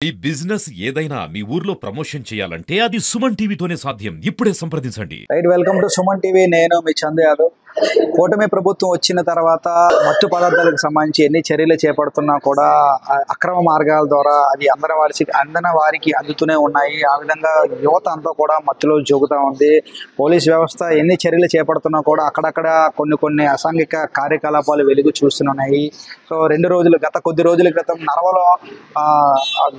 ఈ బిజినెస్ ఏదైనా మీ ఊర్లో ప్రమోషన్ చేయాలంటే అది సుమన్ టీవీతోనే సాధ్యం. ఇప్పుడే సంప్రదించండి. Right, welcome to Suman TV. నేను మీ చందు యాదవ్. కూటమి ప్రభుత్వం వచ్చిన తర్వాత మత్తు పదార్థాలకు సంబంధించి ఎన్ని చర్యలు చేపడుతున్నా కూడా అక్రమ మార్గాల ద్వారా అది అందిన వారికి అందుతూనే ఉన్నాయి. ఆ విధంగా యువత అంతా కూడా మత్తులో జోగుతూ ఉంది. పోలీస్ వ్యవస్థ ఎన్ని చర్యలు చేపడుతున్నా కూడా అక్కడక్కడ కొన్ని అసాంఘిక కార్యకలాపాలు వెలుగు చూస్తున్నాయి. సో గత కొద్ది రోజుల క్రితం నరవలో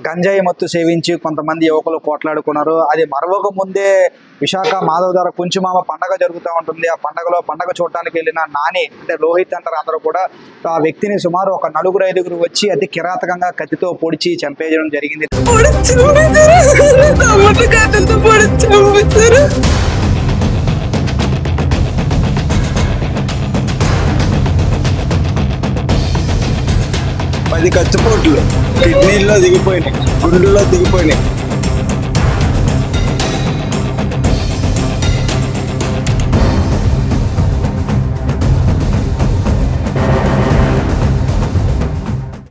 గంజాయి మత్తు సేవించి కొంతమంది యువకులు పోట్లాడుకున్నారు. అది మరొక ముందే విశాఖ మాధవ్ ద్వారా కుంచుమామ పండగ జరుగుతూ ఉంటుంది. ఆ పండగ చూడటానికి వెళ్ళిన నాని అంటే లోహిత్ అంటారు అందరూ కూడా, ఆ వ్యక్తిని సుమారు ఒక 4-5 వచ్చి అతి కిరాతకంగా కత్తితో పొడిచి చంపేయడం జరిగింది. 10 కత్తిపోట్లు కిడ్నీల్లో దిగిపోయినాయి, గుండెల్లో దిగిపోయినాయి.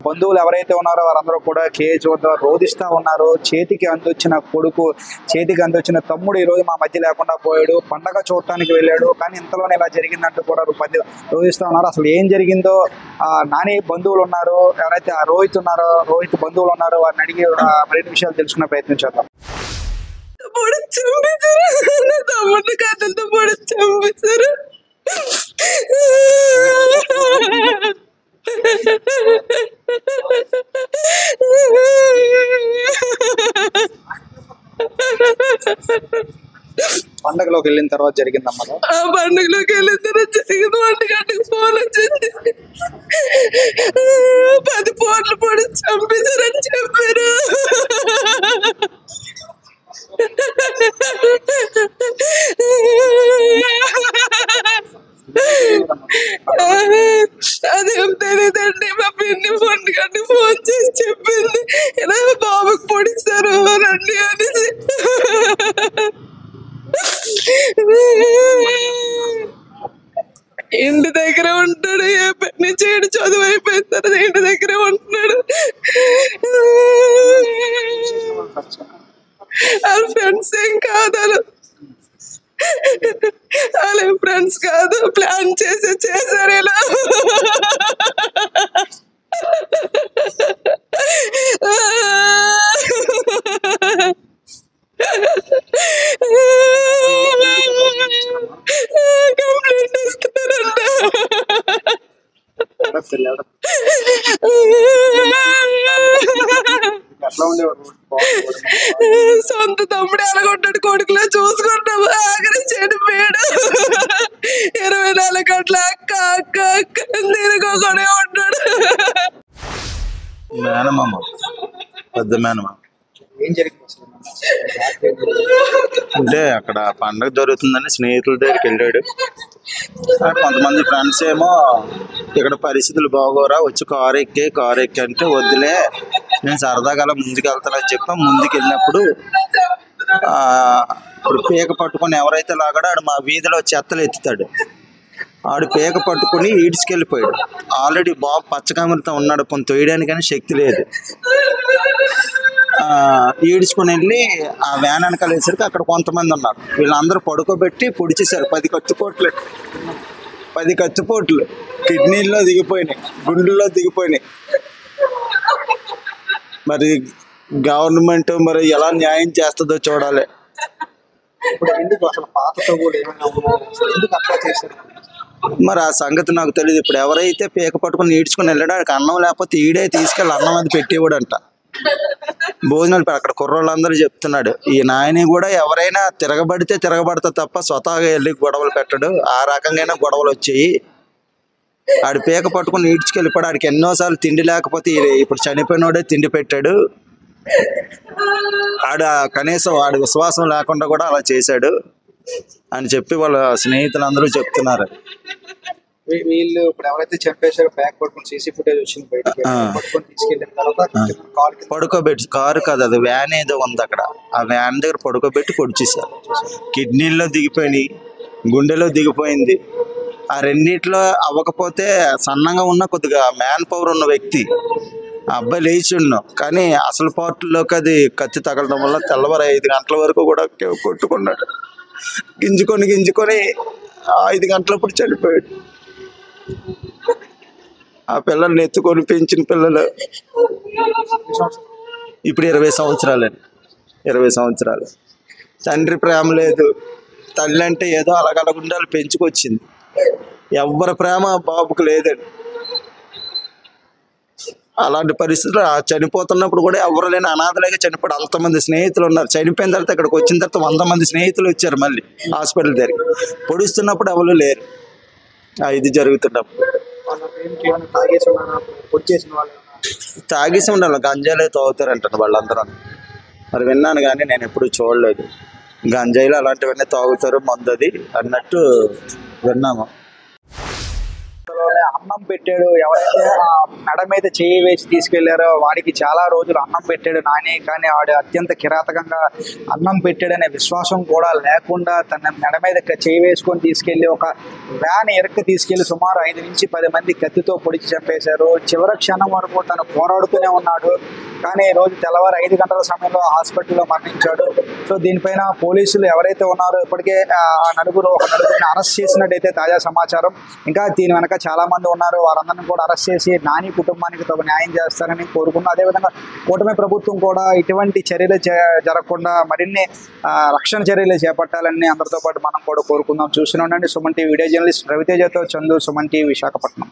బంధువులు ఎవరైతే ఉన్నారో వారందరూ కూడా కేజ్ వద్ద రోధిస్తూ ఉన్నారు. చేతికి అందొచ్చిన తమ్ముడు ఈరోజు మా మధ్య లేకుండా పోయాడు, పండగ చూడటానికి వెళ్ళాడు, కానీ ఇంతలోనే ఇలా జరిగిందంటూ కూడా రోధిస్తూ ఉన్నారు. అసలు ఏం జరిగిందో నాని బంధువులు ఉన్నారు, ఎవరైతే రోహిత్ బంధువులు ఉన్నారో వారిని అడిగి మరిన్ని విషయాలు తెలుసుకునే ప్రయత్నం చేద్దాం. పండగలోకి వెళ్ళిన తర్వాత జరిగిందమ్మా. పండుగలోకి వెళ్ళిన తర్వాత జరిగింది. 1 గంటకు ఫోన్ వచ్చింది. 10 పోట్లు పొడి చంపేశారని చెప్పారు. అదేం తెలియదండి. మా పిన్ని 1 గంటకు ఫోన్ చేసి చెప్పింది, ఇలా బాబుకి పొడిస్తారు రండి అనేసి. ఇంటి దగ్గర ఉంటాడు, ఏ పని చేయడు, చదువు అయిపోయిన తర్వాత ఇంటి దగ్గరే ఉంటున్నాడు. వాళ్ళ ఫ్రెండ్స్ ఏం కాదు, వాళ్ళ ఫ్రెండ్స్ కాదు, ప్లాన్ చేశారు ఇలా. కంప్లైంట్ ఇస్తారంట. సొంత తమ్ముడు ఎలాగొంటాడు, కొడుకులో చూసుకుంటాము. ఆఖరి చెడిపోయాడు. 24 గంటల అక్క తిరగొకడే ఉంటాడు. మేనమామ, పెద్ద మేనమామ. ఏం జరిగింది అంటే అక్కడ పండగ జరుగుతుందని స్నేహితుల దగ్గరికి వెళ్ళాడు. కొంతమంది ఫ్రెండ్స్ ఏమో ఇక్కడ పరిస్థితులు బాగోరా, వచ్చి కారు ఎక్కి అంటే వద్దులే నేను సరదాగా అలా ముందుకెళ్తానని చెప్పి ముందుకు వెళ్ళినప్పుడు ఇప్పుడు పీక పట్టుకొని ఎవరైతే లాగాడో ఆడు మా వీధిలో చెత్తలు ఎత్తుతాడు. ఆడు పీక పట్టుకుని ఈడ్చుకెళ్ళిపోయాడు. ఆల్రెడీ బాబు పచ్చకామరితో ఉన్నాడు, కొంత తోయడానికని శక్తి లేదు. ఈడ్చుకుని వెళ్ళి ఆ వ్యాన్ వెనకాల వేసరికి అక్కడ కొంతమంది ఉన్నారు. వీళ్ళందరూ పడుకోబెట్టి పొడిచేశారు. 10 కత్తిపోట్లు కిడ్నీల్లో దిగిపోయినాయి, గుండెల్లో దిగిపోయినాయి. మరి గవర్నమెంట్ మరి ఎలా న్యాయం చేస్తుందో చూడాలి. మరి ఆ సంగతి నాకు తెలియదు. ఇప్పుడు ఎవరైతే పీక పట్టుకుని ఈడ్చుకుని వెళ్ళడానికి అన్నం లేకపోతే ఈడే తీసుకెళ్ళి అన్నం అది పెట్టేవాడంట. భోజనాలు అక్కడ కుర్రోళ్ళందరూ చెప్తున్నాడు. ఈ నాయని కూడా ఎవరైనా తిరగబడతా తప్ప స్వతహాగా వెళ్ళి గొడవలు పెట్టడు. ఆ రకంగా గొడవలు వచ్చాయి. ఆడు పీక పట్టుకుని ఈడ్చుకెళ్ళిపోయాడు. ఆడికి ఎన్నోసార్లు తిండి లేకపోతే ఇప్పుడు చనిపోయినోడే తిండి పెట్టాడు. కనీసం వాడి విశ్వాసం లేకుండా కూడా అలా చేశాడు అని చెప్పి వాళ్ళ స్నేహితులందరూ చెప్తున్నారు. వీళ్ళు ఇప్పుడు ఎవరైతే చంపేశారో బ్యాక్ పట్టుకుని సీసీ ఫుటేజ్ వచ్చింది బయటకి, పట్టుకొని తీసుకెళ్ళిన తర్వాత పడుకోబెట్టి, కారు కాదు అది వ్యాన్ ఏదో ఉంది అక్కడ, ఆ వ్యాన్ దగ్గర పడుకోబెట్టి పొడిచేశారు. కిడ్నీల్లో దిగిపోయినాయి, గుండెలో దిగిపోయింది. ఆ రెండిట్లో అవ్వకపోతే సన్నంగా ఉన్న కొద్దిగా మ్యాన్ పవర్ ఉన్న వ్యక్తి ఆ అబ్బాయి లేచి ఉన్నాం, కానీ అసలు పార్టీలోకి అది కత్తి తగలడం వల్ల తెల్లవారు 5 గంటల వరకు కూడా కొట్టుకున్నాడు. గింజుకొని 5 గంటలప్పుడు చనిపోయాడు. ఆ పిల్లల్ని ఎత్తుకొని పెంచిన పిల్లలు ఇప్పుడు 20 సంవత్సరాలండి. 20 సంవత్సరాలు. తండ్రి ప్రేమ లేదు, తల్లి అంటే ఏదో అలగలగుండాలు పెంచుకొచ్చింది. ఎవరి ప్రేమ బాబుకు లేదండి. అలాంటి పరిస్థితులు చనిపోతున్నప్పుడు కూడా ఎవరు లేని అనాథలేగా చనిపోయాడు. అంతమంది స్నేహితులు ఉన్నారు. చనిపోయిన తర్వాత ఇక్కడికి వచ్చిన తర్వాత 100 మంది స్నేహితులు వచ్చారు మళ్ళీ హాస్పిటల్ దగ్గరికి. పొడుస్తున్నప్పుడు ఎవరు లేరు. ఇది జరుగుతున్నప్పుడు తాగేసి ఉండాలి. గంజాయిలో తాగుతారంటారు వాళ్ళందరూ. మరి విన్నాను కానీ నేను ఎప్పుడూ చూడలేదు. గంజాయిలో అలాంటివన్నీ తాగుతారు, మందది అన్నట్టు విన్నాము. అన్నం పెట్టాడు, ఎవరైతే ఆ మెడ మీద చేయి వేసి తీసుకెళ్లారో వాడికి చాలా రోజులు అన్నం పెట్టాడు నాని. కానీ వాడు అత్యంత కిరాతకంగా అన్నం పెట్టాడనే విశ్వాసం కూడా లేకుండా తన మెడ మీద చేయి వేసుకొని తీసుకెళ్లి ఒక వ్యాన్ ఎరక్కి తీసుకెళ్లి సుమారు 5 నుంచి 10 మంది కత్తితో పొడిచి చంపేశారు. చివరి క్షణం వరకు తను పోరాడుతూనే ఉన్నాడు. కానీ ఈ రోజు తెల్లవారు 5 గంటల సమయంలో హాస్పిటల్లో మరణించాడు. సో దీనిపైన పోలీసులు ఎవరైతే ఉన్నారో ఇప్పటికే ఒక నలుగురిని అరెస్ట్ చేసినట్టయితే తాజా సమాచారం. ఇంకా దీని వెనక చాలా మంది ఉన్నారు. వారందరినీ కూడా అరెస్ట్ చేసి నాని కుటుంబానికి తగు న్యాయం చేస్తారని కోరుకున్నాం. అదేవిధంగా కూటమి ప్రభుత్వం కూడా ఇటువంటి చర్యలు జరగకుండా మరిన్ని రక్షణ చర్యలు చేపట్టాలని అందరితో పాటు మనం కూడా కోరుకుందాం. చూస్తూనే ఉండండి సుమన్ టీవీ. వీడియో జర్నలిస్ట్ రవితేజతో చందు, సుమన్ టీవీ, విశాఖపట్నం.